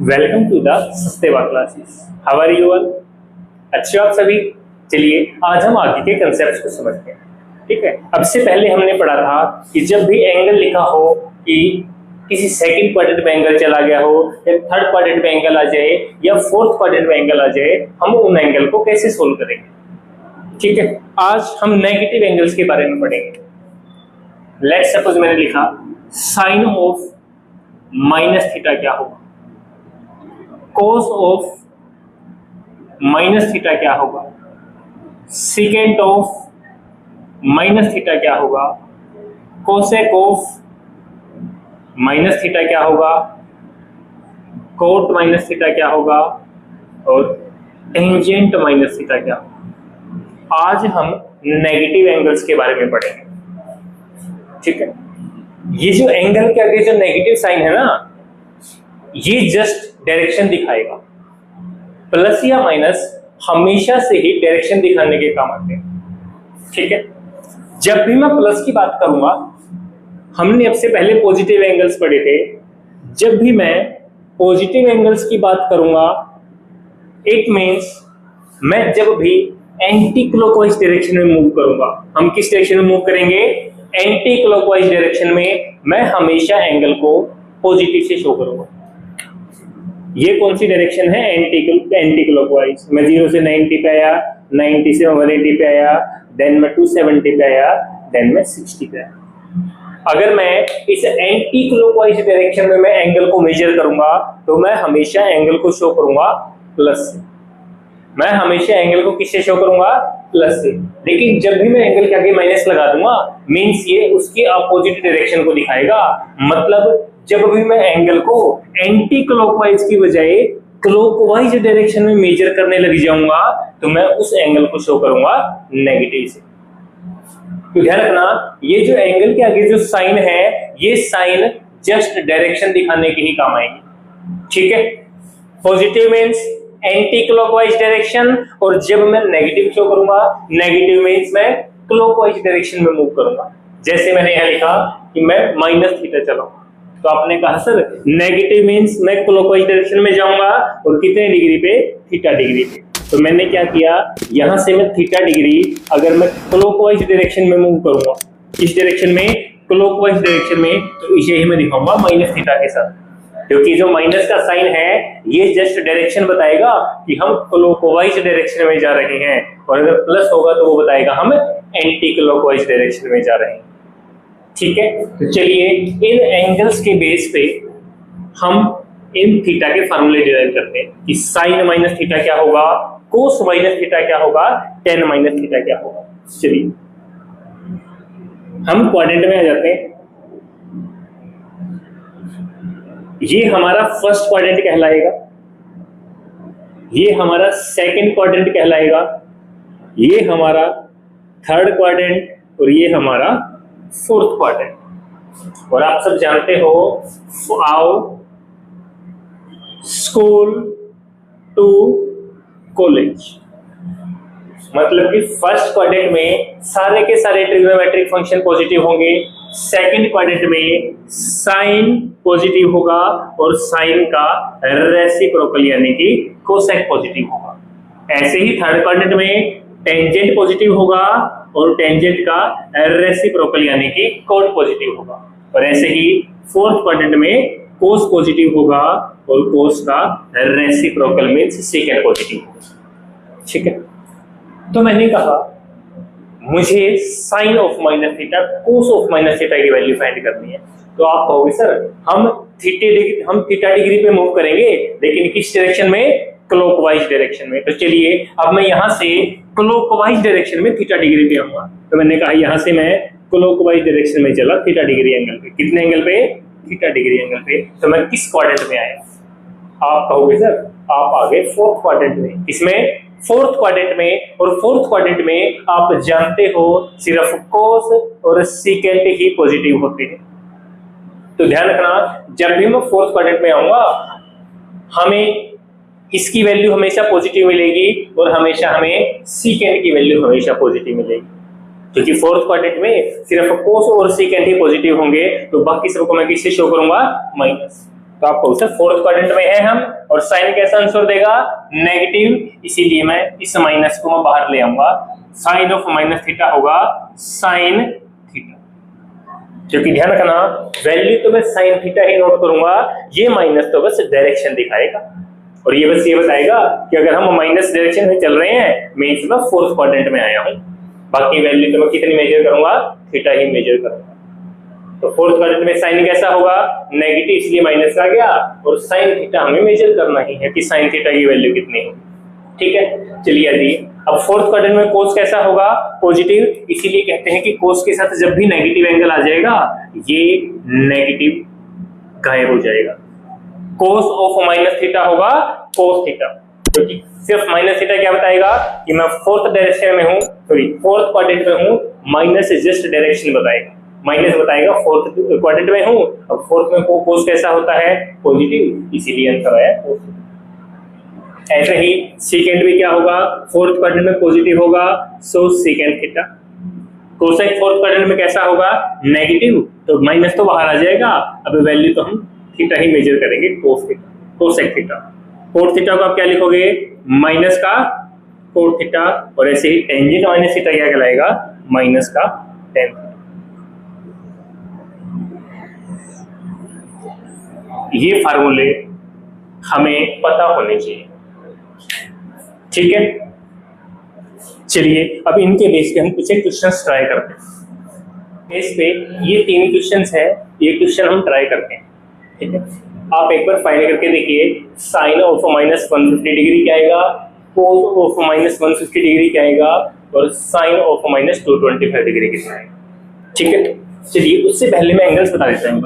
Welcome to the सस्तेवा classes. How are you all? अच्छे हो आप सभी? चलिए आज हम आगे के कंसेप्ट्स को समझते हैं। ठीक है, अब से पहले हमने पढ़ा था कि जब भी एंगल लिखा हो कि किसी सेकंड क्वाड्रेंट में एंगल चला गया हो या थर्ड क्वाड्रेंट में एंगल आ जाए या फोर्थ क्वाड्रेंट में एंगल आ जाए, हम उन एंगल को कैसे सोल्व करेंगे। ठीक है, आज हम नेगेटिव एंगल्स के बारे में पढ़ेंगे। लेट्स सपोज मैंने लिखा साइन ऑफ माइनस थीटा क्या होगा, कोस ऑफ माइनस थीटा क्या होगा, सेकेंड ऑफ माइनस थीटा क्या होगा, कोसेक ऑफ माइनस थीटा क्या होगा, कोट माइनस थीटा क्या होगा और टेंजेंट माइनस थीटा क्या होगा। आज हम नेगेटिव एंगल्स के बारे में पढ़ेंगे। ठीक है, ये जो एंगल के आगे जो नेगेटिव साइन है ना, ये जस्ट डायरेक्शन दिखाएगा। प्लस या माइनस हमेशा से ही डायरेक्शन दिखाने के काम आते हैं। ठीक है, जब भी मैं प्लस की बात करूंगा, हमने अब से पहले पॉजिटिव एंगल्स पढ़े थे, जब भी मैं पॉजिटिव एंगल्स की बात करूंगा, इट मींस मैं जब भी एंटी क्लॉकवाइज डायरेक्शन में मूव करूंगा। हम किस डायरेक्शन में मूव करेंगे? एंटी क्लॉकवाइज डायरेक्शन में मैं हमेशा एंगल को पॉजिटिव से शो करूंगा। ये कौन सी डायरेक्शन है? Anti clockwise. मैं 0 से 90 पे आया, 90 से 180 पे आया, देन मैं 270 पे आया, देन मैं 60 पे आया। अगर मैं इस एंटी क्लॉकवाइज डायरेक्शन में मैं एंगल को मेजर करूंगा तो मैं हमेशा एंगल को शो करूंगा प्लस से। मैं हमेशा एंगल को किससे शो करूंगा? प्लस से। लेकिन जब भी मैं एंगल के आगे माइनस लगा दूंगा, मींस ये उसके अपोजिट डायरेक्शन को दिखाएगा। मतलब जब भी मैं एंगल को एंटी क्लॉकवाइज की बजाय क्लॉकवाइज डायरेक्शन में मेजर करने लग जाऊंगा तो मैं उस एंगल को शो करूंगा नेगेटिव से। तो ध्यान रखना, ये जो एंगल के आगे जो साइन है, ये साइन जस्ट डायरेक्शन दिखाने के ही काम आएगी। ठीक है, positive means anti clockwise direction, और जब मैं नेगेटिव शो करूंगा, नेगेटिव मींस मैं क्लॉकवाइज डायरेक्शन में मूव करूंगा। जैसे मैंने यहां लिखा कि मैं माइनस थीटा चलाऊंगा, तो आपने कहा सर नेगेटिव मींस मैं क्लॉकवाइज डायरेक्शन में जाऊंगा और कितने डिग्री पे? थीटा डिग्री पे। तो मैंने क्या किया, यहां से मैं थीटा डिग्री अगर मैं क्लॉकवाइज डायरेक्शन में मूव करूंगा, किस डायरेक्शन में? क्लॉकवाइज डायरेक्शन में, तो इसे ही मैं दिखाऊंगा माइनस थीटा के साथ। क्योंकि जो माइनस का साइन है, ये जस्ट डायरेक्शन बताएगा कि हम क्लॉकवाइज डायरेक्शन में जा रहे हैं, और अगर प्लस होगा तो वो बताएगा हम एंटी क्लॉकवाइज डायरेक्शन में जा रहे हैं। ठीक है, तो चलिए इन एंगल्स के बेस पे हम इन थीटा के फार्मूले डिराइव करते हैं कि साइन माइनस थीटा क्या होगा, कोस माइनस थीटा क्या होगा, टेन माइनस थीटा क्या होगा। चलिए हम क्वाड्रेंट में आ जाते हैं। ये हमारा फर्स्ट क्वाड्रेंट कहलाएगा, ये हमारा सेकंड क्वाड्रेंट कहलाएगा, ये हमारा थर्ड क्वाड्रेंट और ये हमारा फोर्थ क्वाड्रेंट। और आप सब जानते हो, आओ स्कूल टू कॉलेज, मतलब कि फर्स्ट क्वाड्रेंट में सारे के सारे ट्रिग्नोमेट्रिक फंक्शन पॉजिटिव होंगे, सेकंड क्वाड्रेंट में साइन पॉजिटिव होगा और साइन का रेसिप्रोकल यानी कि कोसेक पॉजिटिव होगा। ऐसे ही थर्ड क्वाड्रेंट में टेंजेंट पॉजिटिव होगा और टेंजेंट का रेसिप्रोकल यानी कि कोट पॉजिटिव होगा। और ऐसे ही फोर्थ क्वाड्रेंट में कोस पॉजिटिव होगा और कोस का रेसिप्रोकल मींस सेकंड पॉजिटिव होगा। ठीक है, तो मैंने कहा मुझे sine of minus theta, cos of minus theta की वैल्यू फाइंड करनी है। तो आप कहोगे सर हम थीटा डिग्री पे मूव करेंगे, लेकिन किस डायरेक्शन में? क्लॉकवाइज डायरेक्शन में। तो चलिए अब मैं यहां से क्लॉकवाइज डायरेक्शन में थीटा डिग्री पे आऊंगा। तो मैंने कहा यहां से मैं क्लॉकवाइज डायरेक्शन में चला थीटा डिग्री एंगल पे। कितने एंगल पे? थीटा डिग्री एंगल पे। तो मैं किस क्वाड्रेंट में आया? आप कहोगे सर आप आ गए फोर्थ क्वाड्रेंट में। इसमें फोर्थ क्वाड्रेंट में, और फोर्थ क्वाड्रेंट में आप जानते हो सिर्फ कोस और सेकेंट ही पॉजिटिव होते हैं। तो ध्यान रखना, जब भी मैं फोर्थ क्वाड्रेंट में आऊंगा, हमें इसकी वैल्यू हमेशा पॉजिटिव मिलेगी और हमेशा हमें सेकेंड की वैल्यू हमेशा पॉजिटिव मिलेगी। क्योंकि फोर्थ क्वाड्रेंट में सिर्फ कोस और सेकेंड ही पॉजिटिव होंगे, तो बाकी सबको मैं किससे शो करूंगा? माइनस। तो आपको सर फोर्थ क्वाड्रेंट में है हम, और साइन कैसा आंसर देगा, नेगेटिव, इसीलिए मैं इस माइनस को मैं बाहर ले आऊंगा, साइन ऑफ माइनस थीटा होगा साइन थीटा, क्योंकि ध्यान रखना वैल्यू तो मैं साइन थीटा ही नोट करूंगा, ये माइनस तो बस डायरेक्शन दिखाएगा, और ये बस ये बताएगा कि अगर हम माइनस डायरेक्शन में चल रहे हैं, मींस मैं फोर्थ क्वाड्रेंट में आया हूं, बाकी वैल्यू तो मैं कितनी मेजर करूंगा, थीटा ही मेजर करूंगा। तो फोर्थ क्वाड्रेंट में साइन कैसा होगा, नेगेटिव, इसलिए माइनस आ गया, और साइन थीटा हमें मेजर करना ही है कि साइन थीटा की वैल्यू कितनी है। ठीक है, चलिए आइए अब फोर्थ क्वाड्रेंट में कोस कैसा होगा, पॉजिटिव, इसीलिए कहते हैं कि कोस के साथ जब भी नेगेटिव एंगल आ जाएगा ये नेगेटिव गायब हो जाएगा। कोस ऑफ माइनस थीटा होगा कोस थीटा, क्योंकि सिर्फ माइनस थीटा क्या बताएगा कि मैं फोर्थ डायरेक्शन में हूं, सॉरी फोर्थ क्वाड्रेंट में हूं, माइनस जस्ट डायरेक्शन बताएगा, माइनस बताएगा फोर्थ क्वाड्रेंट में हूं, अब फोर्थ में कोस कैसा होता है, पॉजिटिव, इसीलिए आंसर आया कोस। ऐसे ही सेकेंड भी क्या होगा, फोर्थ क्वाड्रेंट में पॉजिटिव होगा, so second theta. Cosec fourth quadrant में कैसा होगा, नेगेटिव, तो माइनस तो बाहर आ जाएगा, अब वैल्यू तो हम थीटा ही मेजर करेंगे, cos theta, cosec theta. Cot theta को आप क्या लिखोगे, माइनस का कोट थीटा, और ऐसे ही टेंजेंट माइनस थीटा क्या कहलाएगा, माइनस का टेन थीटा। ये फार्मूले हमें पता होने चाहिए। ठीक है, चलिए अब इनके बेस पे हम कुछ क्वेश्चंस ट्राई करते हैं। बेस पे ये तीन क्वेश्चंस है, ये क्वेश्चन हम ट्राई करते हैं। ठीक है, आप एक बार फाइंड करके देखिए, साइन ऑफ माइनस 150 डिग्री क्या आएगा, कोस ऑफ माइनस 150 डिग्री क्या आएगा, और साइन ऑफ माइनस 225 डिग्री कितना आएगा। ठीक है, चलिए उससे पहले मैं एंगल्स बता देता हूं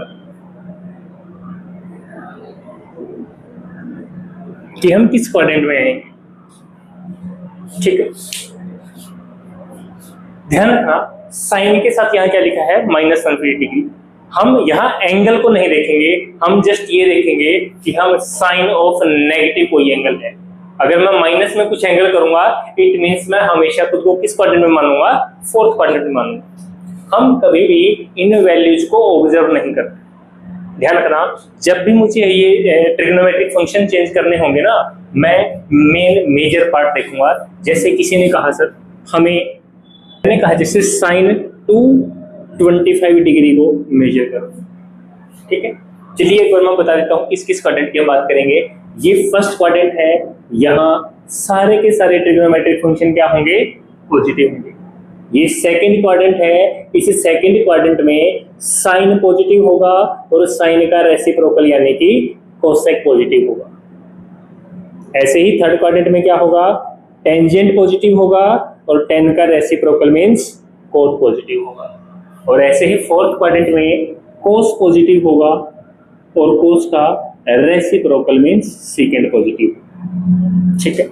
कि हम किस क्वाड्रेंट में हैं। ठीक है, ध्यान रखना साइन के साथ यहाँ क्या लिखा है, माइनस 150 डिग्री। हम यहाँ एंगल को नहीं देखेंगे, हम जस्ट ये देखेंगे कि हम साइन ऑफ नेगेटिव कोई एंगल है। अगर मैं माइनस में कुछ एंगल करूंगा, इट मींस मैं हमेशा खुद को किस क्वाड्रेंट में मानूंगा, फोर्थ क्वाड्रेंट में मानूंगा। हम कभी भी इन वैल्यूज को ऑब्जर्व नहीं करते। ध्यान रखना, जब भी मुझे ये ट्रिग्नोमेट्रिक फंक्शन चेंज करने होंगे ना, मैं मेन मेजर पार्ट देखूंगा। जैसे किसी ने कहा सर हमें, मैंने कहा जैसे साइन 225 डिग्री को मेजर करो। ठीक है, चलिए एक बार मैं बता देता हूँ किस किस क्वाड्रेंट की हम बात करेंगे। ये फर्स्ट क्वाड्रेंट है, यहाँ सारे के सारे ट्रिग्नोमेट्रिक फंक्शन क्या होंगे, पॉजिटिव होंगे। ये सेकंड क्वाड्रेंट है, इस सेकंड क्वाड्रेंट में साइन पॉजिटिव होगा और साइन का रेसिप्रोकल यानी कि कोसेक पॉजिटिव होगा। ऐसे ही थर्ड क्वाड्रेंट में क्या होगा, टेंजेंट पॉजिटिव होगा और टेन का रेसिप्रोकल मींस कोट पॉजिटिव होगा। और ऐसे ही फोर्थ क्वाड्रेंट में कोस पॉजिटिव होगा और कोस का रेसिप्रोकल मींस सेकंड पॉजिटिव। ठीक है,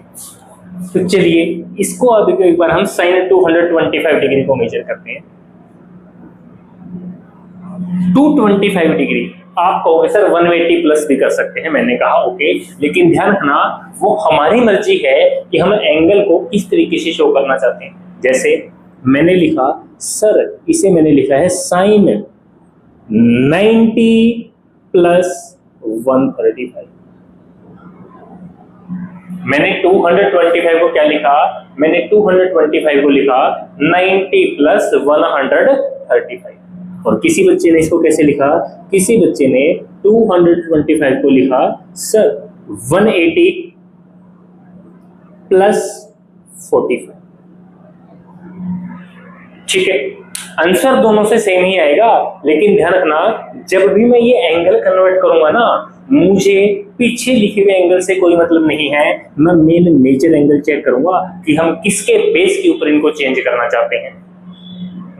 तो चलिए इसको अब एक बार हम साइन 225 डिग्री को मेजर करते हैं। 225 डिग्री आप कहोगे सर 180 प्लस भी कर सकते हैं, मैंने कहा ओके, लेकिन ध्यान रखना वो हमारी मर्जी है कि हम एंगल को किस तरीके से शो करना चाहते हैं। जैसे मैंने लिखा सर, इसे मैंने लिखा है साइन 90 प्लस 135। मैंने 225 को क्या लिखा, मैंने 225 को लिखा 90 प्लस 135। और किसी बच्चे ने इसको कैसे लिखा, किसी बच्चे ने 225 को लिखा सर 180 प्लस 45। ठीक है, आंसर दोनों से सेम ही आएगा, लेकिन ध्यान रखना जब भी मैं ये एंगल कन्वर्ट करूंगा ना, मुझे पीछे लिखे हुए एंगल से कोई मतलब नहीं है। मैं मेन मेजर एंगल चेक करूंगा कि हम किसके बेस के ऊपर इनको चेंज करना चाहते हैं।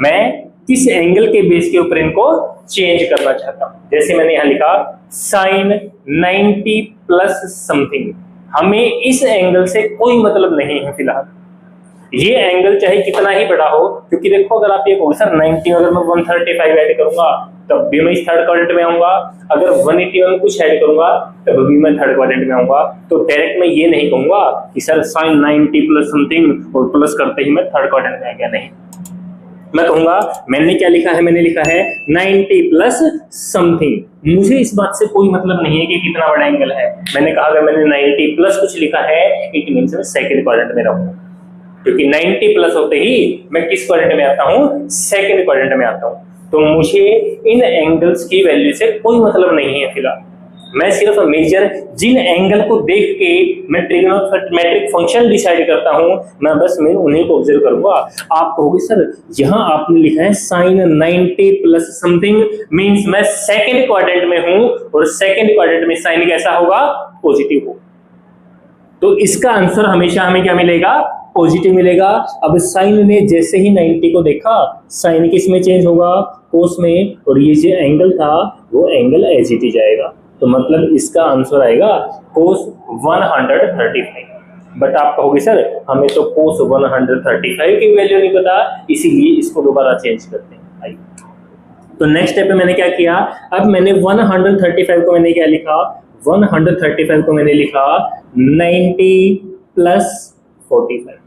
मैं किस एंगल के बेस के ऊपर इनको चेंज करना चाहता हूं। जैसे मैंने यहां लिखा साइन 90 प्लस समथिंग, हमें इस एंगल से कोई मतलब नहीं है फिलहाल। ये एंगल चाहे कितना ही बड़ा हो, क्योंकि देखो अगर आप ये कहो सर 90 अगर मैं 135 ऐड करूंगा तब भी मैं इस थर्ड क्वाड्रेंट में आऊंगा, अगर 180 में कुछ ऐड करूंगा तब भी मैं थर्ड क्वाड्रेंट में आऊंगा। तो डायरेक्ट मैं ये नहीं कहूंगा कि सर साइन 90 प्लस समथिंग और प्लस करते ही मैं थर्ड क्वाड्रेंट में आ गया, नहीं। मैं कहूंगा मैंने क्या लिखा है, मैंने लिखा है 90 प्लस समथिंग। मुझे इस बात से कोई मतलब नहीं है कि कितना बड़ा एंगल है। मैंने कहा अगर मैंने 90 प्लस कुछ लिखा है इट मींस मैं सेकंड क्वाड्रेंट में रहूंगा, क्योंकि 90 प्लस होते ही मैं किस क्वाड्रेंट में आता हूं, सेकंड क्वाड्रेंट में आता हूं। तो मुझे इन एंगल्स की वैल्यू से कोई मतलब नहीं है फिलहाल। मैं सिर्फ मेजर जिन एंगल को देख के मैं ट्रिग्नोमेट्रिक फंक्शन डिसाइड करता हूं, मैं उन्हीं को ऑब्जर्व करूंगा। आप कहोगे सर यहां आपने लिखा है साइन 90 प्लस समथिंग, मींस मैं सेकंड क्वाड्रेंट में हूं और सेकंड क्वाड्रेंट में साइन कैसा होगा, पॉजिटिव होगा। तो इसका आंसर हमेशा हमें क्या मिलेगा, पॉजिटिव मिलेगा। अब साइन ने जैसे ही 90 को देखा, साइन किस में चेंज होगा, कोस में, और ये जो एंगल था वो एंगल एज इट इज आएगा। तो मतलब इसका आंसर आएगा कोस 135। बट आप कहोगे सर हमें तो कोस 135 की वैल्यू नहीं पता, इसीलिए इसको दोबारा चेंज करते हैं। आइए, तो नेक्स्ट स्टेप पे मैंने क्या किया, अब मैंने 135 को मैंने क्या लिखा, 135 को मैंने लिखा 90 प्लस 45।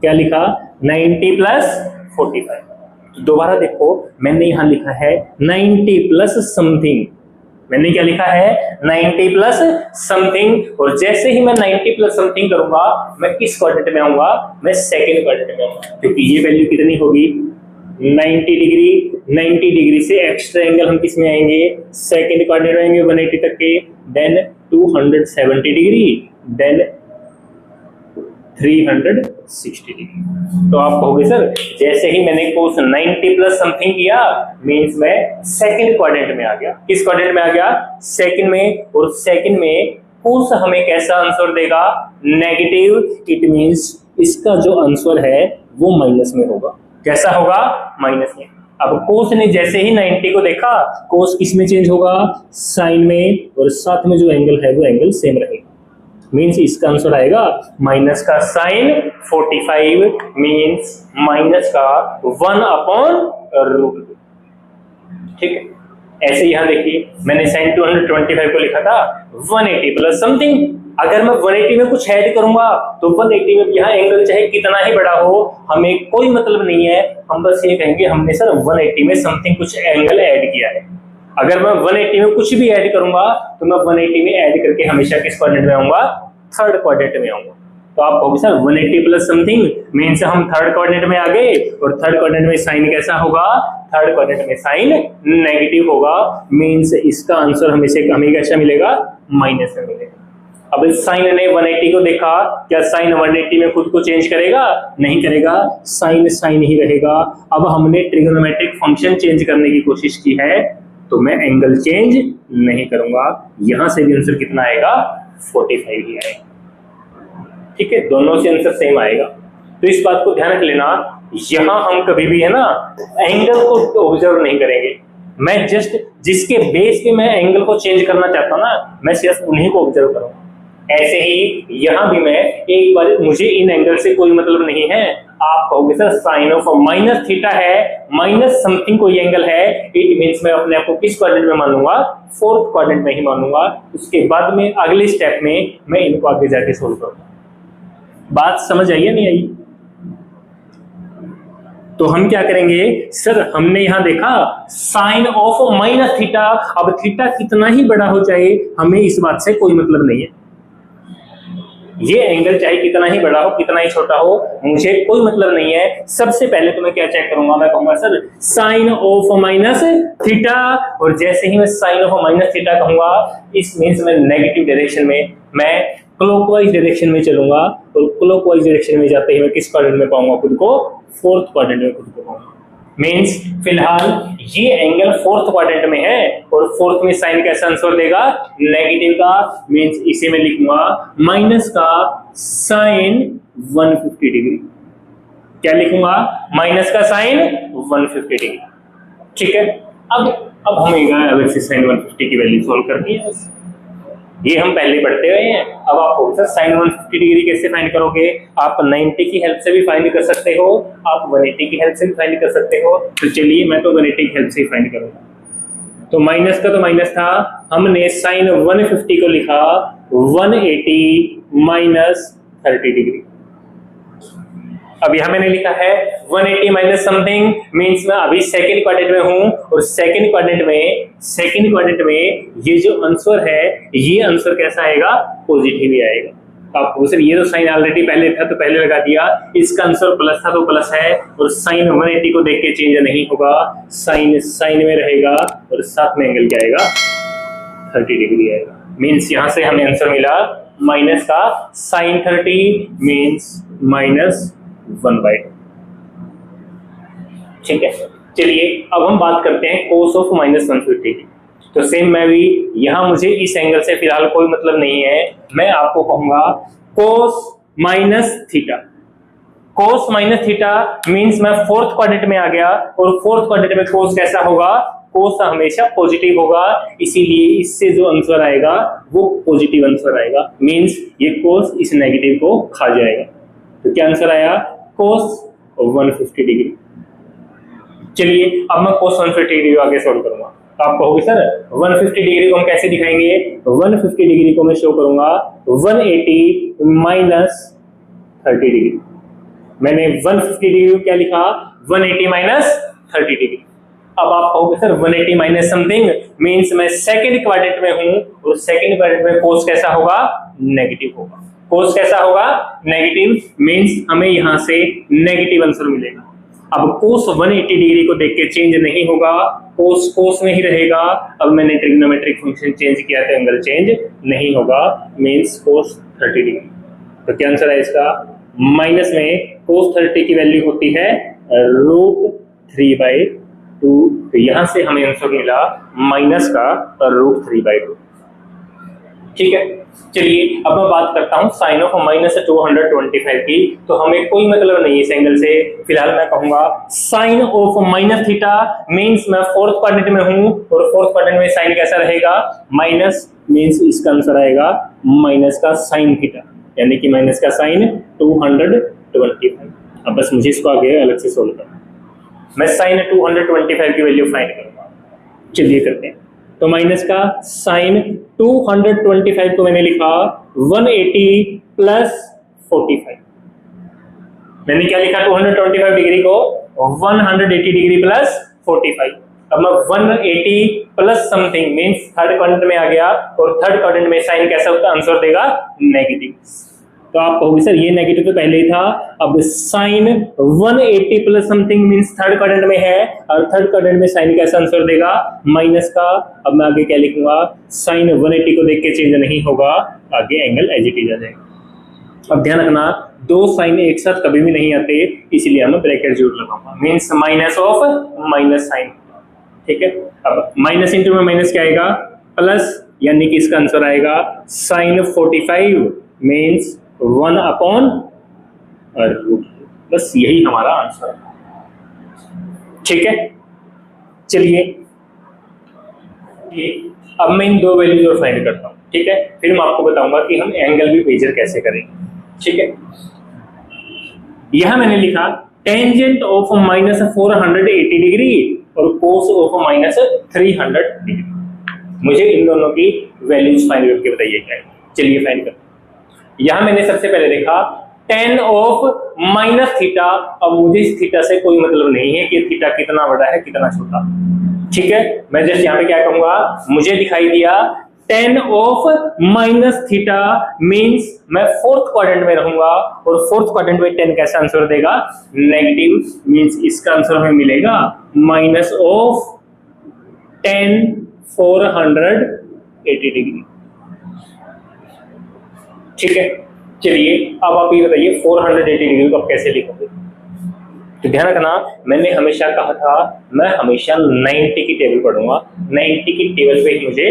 क्या लिखा, 90 प्लस 45। दोबारा देखो मैंने यहां लिखा है 90 प्लस समथिंग। मैंने क्या लिखा है, 90 प्लस समथिंग, और जैसे ही मैं 90 प्लस समथिंग करूंगा मैं किस क्वाड्रेंट में आऊंगा, मैं सेकंड क्वाड्रेंट में आऊंगा, क्योंकि ये वैल्यू कितनी होगी, 90 डिग्री। 90 डिग्री से एक्स्ट्रा एंगल हम किस में आएंगे, सेकंड क्वाड्रेंट में आएंगे 180 तक के, देन 270 डिग्री, देन 360 डिग्री। तो आप कहोगे सर जैसे ही मैंने कोस 90 प्लस समथिंग किया मींस मैं सेकंड क्वाड्रेंट में आ गया। किस क्वाड्रेंट में आ गया, सेकंड में, और सेकंड में कोस हमें कैसा आंसर देगा, नेगेटिव। इट मींस इसका जो आंसर है वो माइनस में होगा। कैसा होगा, माइनस में। अब कोस ने जैसे ही 90 को देखा, कोस किस में चेंज होगा, साइन में, और साथ में जो एंगल है वो एंगल सेम रहेगा। मीन्स इसका आंसर आएगा माइनस का साइन 45 मीन्स माइनस का 1/√2। ठीक है, ऐसे यहां देखिए मैंने साइन 225 को लिखा था 180 प्लस समथिंग। अगर मैं 180 में कुछ ऐड करूंगा तो 180 में यहाँ एंगल चाहे कितना ही बड़ा हो हमें कोई मतलब नहीं है, हम बस ये कहेंगे हमने सर 180 में समथिंग कुछ एंगल ऐड किया है। अगर मैं 180 में कुछ भी ऐड करूंगा तो मैं 180 में ऐड करके हमेशा किस क्वाड्रेंट में आऊंगा, थर्ड क्वाड्रेंट में आऊंगा। तो आप कहोगे सर 180 प्लस समथिंग मींस हम थर्ड क्वाड्रेंट में आ गए, और थर्ड क्वाड्रेंट में साइन कैसा होगा, थर्ड क्वाड्रेंट में साइन नेगेटिव होगा। मींस इसका आंसर हमें कैसा मिलेगा, माइनस में मिलेगा। अब इस साइन ने 180 को देखा, क्या साइन 180 में खुद को चेंज करेगा, नहीं करेगा, साइन साइन ही रहेगा। अब हमने ट्रिग्नोमेट्रिक फंक्शन चेंज करने की कोशिश की है तो मैं एंगल चेंज नहीं करूंगा। यहां से भी आंसर कितना आएगा, 45 ही आएगा। ठीक है, दोनों से आंसर सेम आएगा। तो इस बात को ध्यान रख लेना, यहां हम कभी भी है ना एंगल को ऑब्जर्व नहीं करेंगे। मैं जस्ट जिसके बेस पे मैं एंगल को चेंज करना चाहता हूं ना, मैं सिर्फ उन्हीं को ऑब्जर्व करूंगा। ऐसे ही यहां भी मैं एक बार, मुझे इन एंगल से कोई मतलब नहीं है। आप कहोगे sir sine of minus theta है, माइनस समथिंग कोई एंगल है, इट मींस मैं अपने आप को किस क्वाड्रेंट में मानूंगा, फोर्थ क्वाड्रेंट में ही मानूंगा। उसके बाद में अगले स्टेप में मैं इनको आगे जाके सोल्व करूंगा। बात समझ आई या नहीं आई? तो हम क्या करेंगे सर, हमने यहां देखा साइन ऑफ माइनस थीटा। अब थीटा कितना ही बड़ा हो जाए हमें इस बात से कोई मतलब नहीं है। ये एंगल चाहे कितना ही बड़ा हो कितना ही छोटा हो मुझे कोई मतलब नहीं है। सबसे पहले तो मैं क्या चेक करूंगा, मैं कहूंगा sir sine of minus theta, और जैसे ही मैं साइन ऑफ माइनस थीटा कहूंगा इस मींस मैं नेगेटिव डायरेक्शन में, मैं क्लॉकवाइज डायरेक्शन में चलूंगा, और क्लॉकवाइज डायरेक्शन में जाते ही मैं किस क्वाड्रेंट में पाऊंगा खुद को, फोर्थ क्वाड्रेंट में खुद को पाऊंगा। मींस फिलहाल ये एंगल फोर्थ क्वाड्रेंट में है, और फोर्थ में साइन कैसा आंसर देगा, नेगेटिव का। मींस इसे मैं लिखूंगा माइनस का साइन 150 डिग्री। क्या लिखूंगा, माइनस का साइन 150 डिग्री। ठीक है, अब हमें अलग से साइन 150 की वैल्यू सोल्व करनी है। ये हम पहले पढ़ते हुए हैं। अब आपको सर साइन 150 डिग्री कैसे फाइंड करोगे, आप 90 की हेल्प से भी फाइंड कर सकते हो, आप 180 की हेल्प से भी फाइंड कर सकते हो। तो चलिए मैं तो 180 की हेल्प से ही फाइंड करूंगा। तो माइनस का तो माइनस था, हमने साइन 150 को लिखा 180 माइनस 30 डिग्री। अब यहाँ मैंने लिखा है 180 माइनस समथिंग, मीन्स मैं अभी सेकंड क्वाड्रेंट में हूं और सेकंड क्वाड्रेंट में ये जो आंसर है, ये आंसर कैसा आएगा? पॉजिटिव ही आएगा। आप सर ये तो साइन ऑलरेडी पहले था तो पहले लगा दिया, इसका आंसर प्लस था तो प्लस है, और साइन 180 को देख के चेंज नहीं होगा, साइन में रहेगा और साथ में एंगल क्या आएगा? 30 डिग्री आएगा। मीन्स यहां से हमें आंसर मिला माइनस का साइन 30 मीन्स -1/2। ठीक है, चलिए अब हम बात करते हैं कोस ऑफ -150 की। तो सेम मैं भी यहां, मुझे इस एंगल से फिलहाल कोई मतलब नहीं है, मैं आपको कहूंगा कोस माइनस थीटा। कोस माइनस थीटा मीन्स मैं फोर्थ क्वाड्रेंट में आ गया, और फोर्थ क्वाड्रेंट में कोस कैसा होगा? कोस हमेशा पॉजिटिव होगा, इसीलिए इससे जो आंसर आएगा वो पॉजिटिव आंसर आएगा। मीन्स ये कोस इस नेगेटिव को खा जाएगा। तो क्या आंसर आया? कोस 150 डिग्री। चलिए अब मैं कोस 150 डिग्री आगे सॉल्व करूंगा। तो आप कहोगे सर 150 डिग्री को हम कैसे दिखाएंगे? 150 डिग्री को मैं शो करूंगा 180 माइनस 30 डिग्री। मैंने 150 डिग्री को क्या लिखा? 180 माइनस 30 डिग्री। अब आप कहोगे सर 180 माइनस समथिंग, मीन्स मैं सेकंड क्वाड्रेंट में हूं, और सेकंड क्वाड्रेंट में कोस कैसा होगा? नेगेटिव होगा। कोस कैसा होगा? नेगेटिव, मीन्स हमें यहां से नेगेटिव आंसर मिलेगा। अब कोस 180 डिग्री को देख के चेंज नहीं होगा, कोस में ही रहेगा। अब मैंने ट्रिग्नोमेट्रिक फंक्शन चेंज किया तो एंगल चेंज नहीं होगा, मीन्स कोस 30 डिग्री। तो क्या आंसर है इसका? माइनस में कोस 30 की वैल्यू होती है √3/2। तो यहां से हमें आंसर मिला माइनस का √3/2। ठीक है, चलिए अब मैं बात करता हूं साइन ऑफ -225 की। तो हमें कोई मतलब नहीं इस एंगल से, फिलहाल मैं कहूंगा sine of minus theta, means मैं फोर्थ क्वाड्रेंट में हूं, और फोर्थ क्वाड्रेंट में साइन कैसा रहेगा? माइनस, मीन्स इसका आंसर आएगा माइनस का साइन थीटा, यानी कि माइनस का साइन 225। अब बस मुझे इसको आगे अलग से सोल्व करना। मैं साइन 225 की वैल्यू फाइंड करूंगा। चलिए करते हैं। तो माइनस का साइन 225 को मैंने लिखा 180 प्लस 45। मैंने क्या लिखा? 225 डिग्री को 180 डिग्री प्लस 45। अब मैं 180 plus something means third quadrant में आ गया, और थर्ड क्वाड्रेंट में साइन कैसा होता है? आंसर देगा नेगेटिव। तो आप कहोगे सर ये नेगेटिव तो पहले ही था, अब sine 180 plus something means third quadrant में है, और थर्ड क्वाड्रेंट में साइन कैसा आंसर देगा? माइनस का। अब मैं आगे क्या लिखूंगा? साइन 180 को देख के चेंज नहीं होगा, आगे एंगल एज इट इज आ जाएगा। अब ध्यान रखना, दो साइन एक साथ कभी भी नहीं आते, इसलिए हम ब्रैकेट जरूर लगाऊंगा, means minus of minus sine. ठीक है, अब माइनस इंटू में माइनस क्या आएगा? प्लस, यानी कि इसका आंसर आएगा साइन 45 मीन्स 1/√। बस यही हमारा आंसर है। ठीक है, चलिए अब मैं इन दो वैल्यूज और फाइंड करता हूं। ठीक है, फिर मैं आपको बताऊंगा कि हम एंगल भी मेजर कैसे करेंगे। ठीक है, यहां मैंने लिखा टेंजेंट ऑफ -480 डिग्री और कोस ऑफ -300 डिग्री। मुझे इन दोनों की वैल्यूज फाइंड करके बताइए क्या है। चलिए फाइंड करते हैं। यहां मैंने सबसे पहले देखा tan ऑफ माइनस थीटा। अब मुझे इस थीटा से कोई मतलब नहीं है कि थीटा कितना बड़ा है कितना छोटा। ठीक है, मैं जस्ट यहां पे क्या कहूंगा? मुझे दिखाई दिया tan of minus theta means मैं फोर्थ क्वाड्रेंट में रहूंगा, और फोर्थ क्वाड्रेंट में tan कैसा आंसर देगा? नेगेटिव, मींस इसका आंसर हमें मिलेगा माइनस ऑफ tan 480 डिग्री। ठीक है, चलिए अब आप ये बताइए 480 डिग्री को आप कैसे लिखोगे? तो ध्यान रखना, मैंने हमेशा कहा था मैं हमेशा 90 की टेबल पढ़ूंगा। 90 की टेबल पे ही मुझे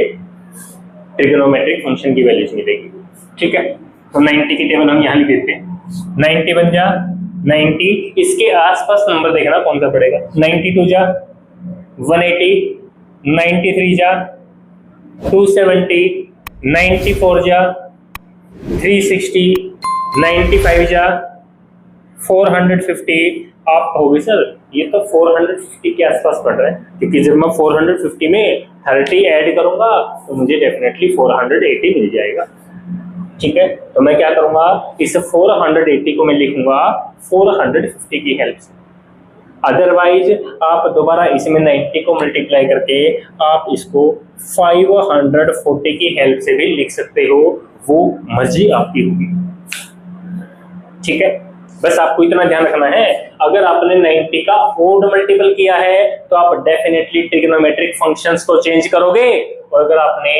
ट्रिग्नोमेट्रिक फंक्शन की वैल्यूज मिलेगी। ठीक है, तो 90 की टेबल हम यहाँ लिख देते हैं। 90 बन जा 90, इसके आसपास नंबर देखना कौन सा पड़ेगा। 92 जा 180, 93 जा 270, 94 जा 360, 95 जा 450। आप कहोगे सर ये तो 450 के आसपास पड़ रहा है, क्योंकि जब मैं 450 में 30 ऐड करूंगा तो मुझे डेफिनेटली 480 मिल जाएगा। ठीक है, तो मैं क्या करूंगा, इस 480 को मैं लिखूंगा 450 की हेल्प से। अदरवाइज आप दोबारा इसमें 90 को मल्टीप्लाई करके आप इसको 540 की हेल्प से भी लिख सकते हो, वो मर्जी आपकी होगी। ठीक है, बस आपको इतना ध्यान रखना है, अगर आपने 90 का ओड मल्टीपल किया है तो आप डेफिनेटली ट्रिग्नोमेट्रिक फंक्शंस को चेंज करोगे, और अगर आपने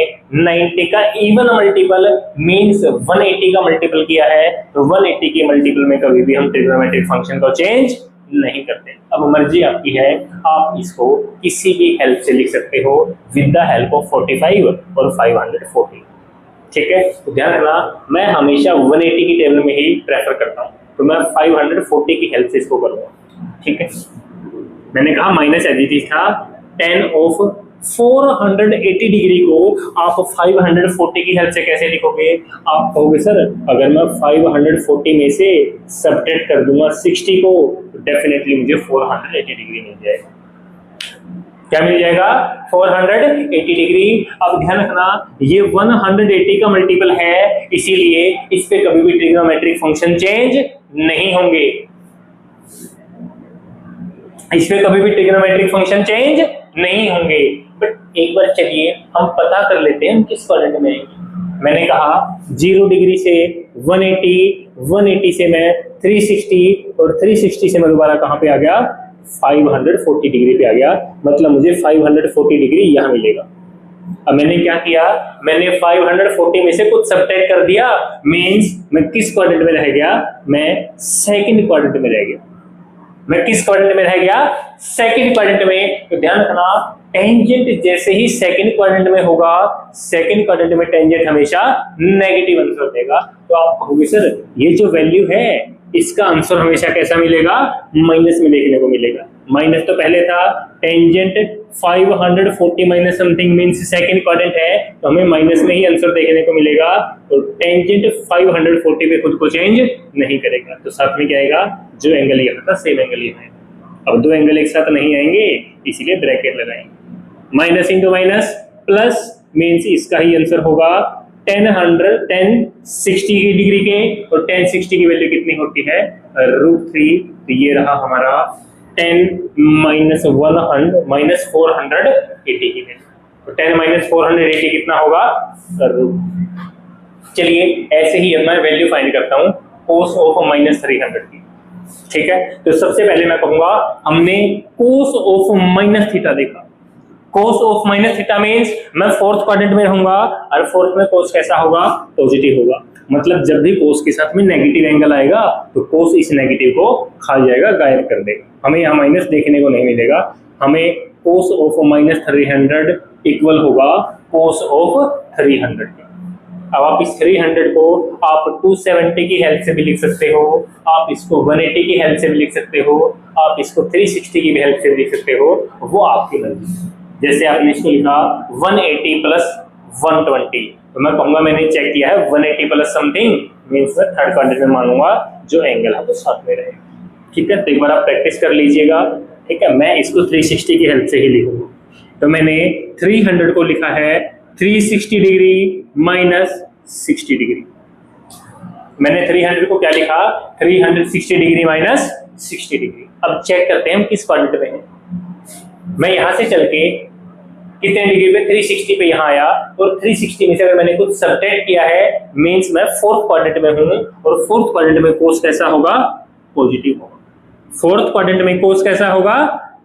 90 का इवन मल्टीपल मींस 180 का मल्टीपल किया है तो 180 के मल्टीपल में कभी भी हम ट्रिग्नोमेट्रिक फंक्शन को चेंज नहीं करते। अब मर्जी आपकी है, आप इसको किसी भी हेल्प से लिख सकते हो विद द हेल्प ऑफ 45 और 540। ठीक है, तो ध्यान रखना, मैं हमेशा 180 की टेबल में ही प्रेफर करता हूँ, तो मैं 540 की हेल्प से इसको करूंगा। ठीक है, मैंने कहा माइनस एडिटिव था, 10 ऑफ 480 डिग्री को आप 540 की हेल्प से कैसे लिखोगे? आप कहोगे सर अगर मैं 540 में से सब्ट्रैक्ट कर दूंगा 60 को तो डेफिनेटली मुझे 480 डिग्री मिल जाएगा। क्या मिल जाएगा? 480 डिग्री। अब ध्यान रखना, ये 180 का मल्टीपल है, इसीलिए इस पे कभी भी ट्रिग्नोमेट्रिक फंक्शन चेंज नहीं होंगे, इस पे कभी भी ट्रिग्नोमेट्रिक फंक्शन चेंज नहीं होंगे। बट एक बार चलिए हम पता कर लेते हैं हम किस क्वाड्रेंट में आएंगे। मैंने कहा 0 डिग्री से 180, 180 से मैं 360 और 360 से मैं दोबारा कहां पे आ गया? 540 डिग्री पे आ गया, मतलब मुझे 540 डिग्री यहां मिलेगा। अब मैंने क्या किया, मैंने 540 में से कुछ सब्ट्रैक्ट कर दिया, मींस मैं किस क्वाड्रेंट में रह गया? मैं सेकंड क्वाड्रेंट में रह गया। मैं किस क्वाड्रेंट में रह गया? सेकंड क्वाड्रेंट में। तो ध्यान रखना, टेंजेंट जैसे ही सेकंड क्वाड्रेंट में होगा, सेकंड क्वाड्रेंट में टेंजेंट हमेशा नेगेटिव आंसर देगा। तो आप कहोगे सर ये जो वैल्यू है इसका आंसर हमेशा कैसा मिलेगा? माइनस में देखने को मिलेगा। माइनस तो पहले था, tangent 540 minus something means second quadrant है, तो हमें माइनस में ही आंसर देखने को मिलेगा। तो टेंजेंट 540 पे खुद को चेंज नहीं करेगा, तो साथ में क्या आएगा? जो एंगल यहाँ था सेम एंगल यहाँ आएगा। अब दो एंगल एक साथ नहीं आएंगे, इसीलिए ब्रैकेट लगाएंगे। Minus into minus plus means इसका ही आंसर होगा 1060 की डिग्री के, और 1060 की वैल्यू कितनी होती है? √3। तो ये रहा हमारा 10 माइनस 100 माइनस 480 की वैल्यू। तो 10 माइनस 480 कितना होगा? चलिए ऐसे ही मैं वैल्यू फाइंड करता हूँ कोस ऑफ माइनस 300 की। ठीक है, तो सबसे पहले मैं कहूंगा हमने कोस ऑफ माइनस थीटा देखा। कोस ऑफ माइनस थीटा मींस मैं फोर्थ क्वाड्रेंट में रहूंगा, और फोर्थ में कोस कैसा होगा? पॉजिटिव होगा। मतलब जब भी कोस के साथ में नेगेटिव एंगल आएगा तो कोस इस नेगेटिव को खा जाएगा, गायब कर देगा। हमें यहाँ माइनस देखने को नहीं मिलेगा। हमें कोस ऑफ माइनस 300 इक्वल होगा कोस ऑफ 300। अब आप इस 300 को आप 270 की हेल्प से भी लिख सकते हो, आप इसको 180 की हेल्प से भी लिख सकते हो, आप इसको 360 की भी हेल्प से भी लिख सकते हो, वो आपकी मर्जी। जैसे आपने इसको लिखा 180 प्लस 120, तो मैं कहूंगा मैंने चेक किया है 180 प्लस समथिंग मींस मैं थर्ड क्वाड्रेंट में मानूंगा, जो एंगल है वो साथ में रहेगा। ठीक है, तो एक बार आप प्रैक्टिस कर लीजिएगा। ठीक है, मैं इसको 360 की हेल्प से ही लिखूंगा। तो मैंने 300 को लिखा है 360 डिग्री माइनस 60 डिग्री। मैंने 300 को क्या लिखा? 360 डिग्री माइनस 60 डिग्री। अब चेक करते हैं हम किस क्वाड्रेंट में हैं। मैं यहां से चल के कितने डिग्री पे? 360 पे यहाँ आया, और 360 में से अगर मैंने कुछ सब्ट्रैक्ट किया है मींस मैं फोर्थ क्वाड्रेंट में हूं, और फोर्थ क्वाड्रेंट में कोस कैसा होगा? पॉजिटिव होगा। फोर्थ क्वाड्रेंट में कोस कैसा होगा?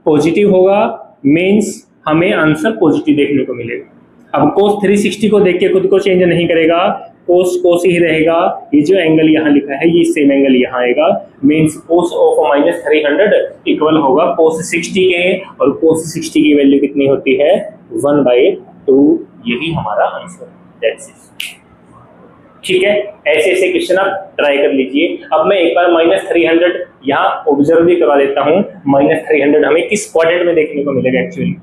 पॉजिटिव होगा, मींस हमें आंसर पॉजिटिव देखने को मिलेगा। अब कोस 360 को देख के खुद को चेंज नहीं करेगा, कोस ही रहेगा। ये जो एंगल यहाँ लिखा है ये सेम एंगल यहाँ आएगा, means cos of minus 300 equal होगा कोस 60 के, और कोस 60 की वैल्यू कितनी होती है? 1/2। यही हमारा आंसर। That's it. ठीक है, ऐसे ऐसे क्वेश्चन आप ट्राई कर लीजिए। अब मैं एक बार माइनस 300 यहाँ ऑब्जर्व भी करवा देता हूँ। माइनस 300 हमें किस क्वाड्रेंट में देखने को मिलेगा एक्चुअली?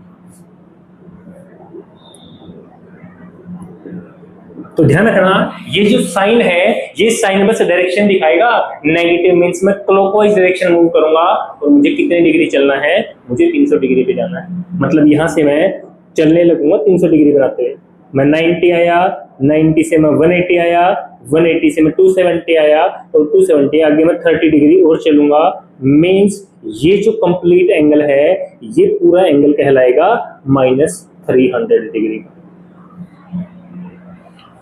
तो ध्यान रखना, ये जो साइन है ये साइन बस डायरेक्शन दिखाएगा। नेगेटिव मींस मैं क्लॉकवाइज डायरेक्शन मूव करूंगा, और मुझे कितने डिग्री चलना है? मुझे 300 डिग्री पे जाना है। मतलब यहां से मैं चलने लगूंगा 300 डिग्री बनाते हुए। मैं 90 आया 90 से मैं 180 आया, 180 से मैं 270 आया, और 270 आगे मैं 30 डिग्री और चलूंगा। मीन्स ये जो कंप्लीट एंगल है ये पूरा एंगल कहलाएगा -300 डिग्री।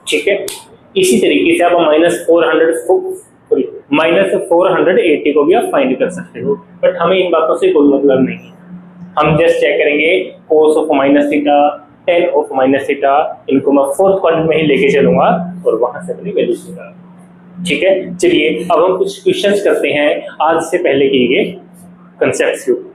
ठीक है, इसी तरीके से आप -480 को भी आप फाइंड कर सकते हो, बट हमें इन बातों से कोई मतलब नहीं है। हम जस्ट चेक करेंगे cos of -theta, tan of -theta, इनको मैं फोर्थ क्वाड्रेंट में ही लेके चलूंगा और वहां से अपनी वैल्यू निकालूंगा। ठीक है, चलिए अब हम कुछ क्वेश्चंस करते हैं आज से पहले किए गए कंसेप्ट्स के ऊपर।